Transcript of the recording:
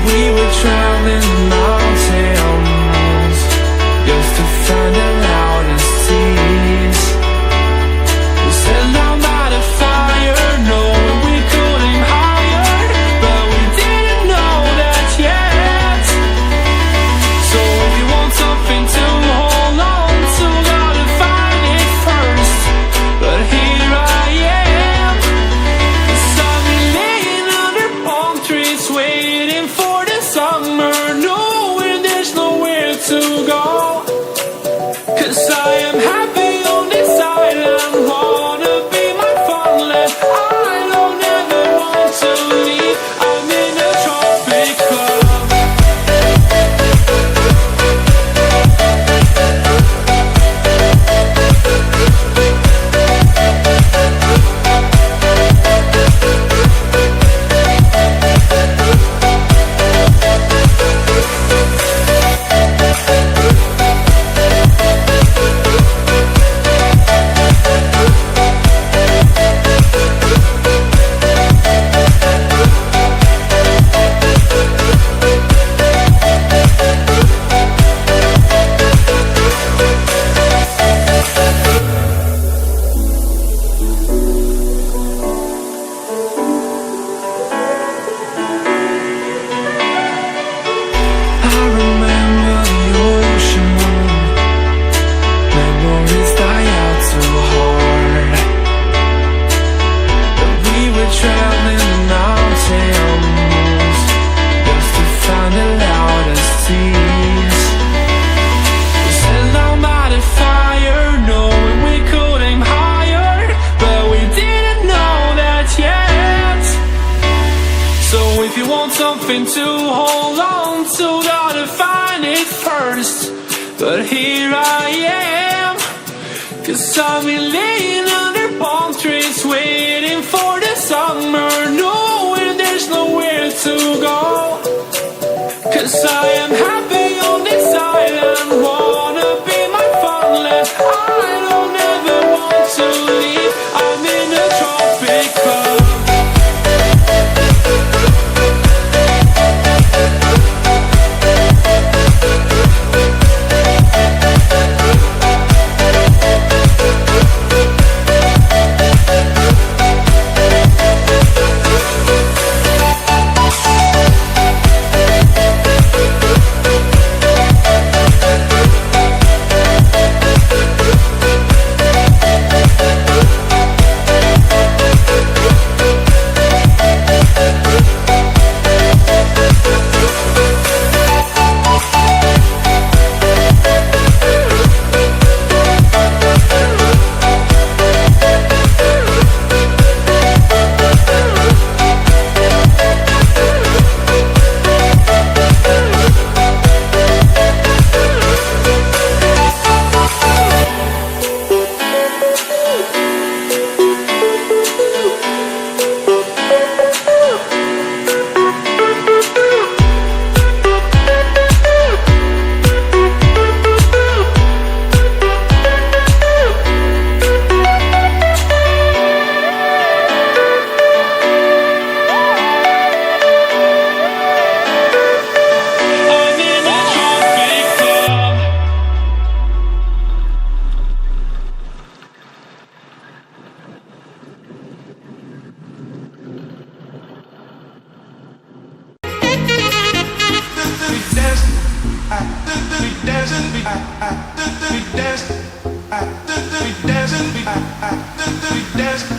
We were traveling the mountains just to find the loudest tears. We set down by the fire, knowing we could aim higher, but we didn't know that yet. So if you want something to hold on to, gotta find it first. But here I am, 'cause I've been laying under palm trees, waiting for the summer, knowing there's nowhere to go. 'Cause I am happy on this island, wanna be my farmland. I don't ever want to leave, I'm in a tropic club. I remember the ocean moon, memories die out too hard. But we were traveling the mountains just to find the loudest tears. We sat down by the fire, knowing we could aim higher, but we didn't know that yet. So if you want something to hold on to, gotta find it first. But here I am, 'cause I've been laying under palm trees, waiting for the summer, knowing there's nowhere to go. 'Cause I am happy on this island, wanna be my farmland. I don't ever want to leave, I'm in a tropic club. We dance.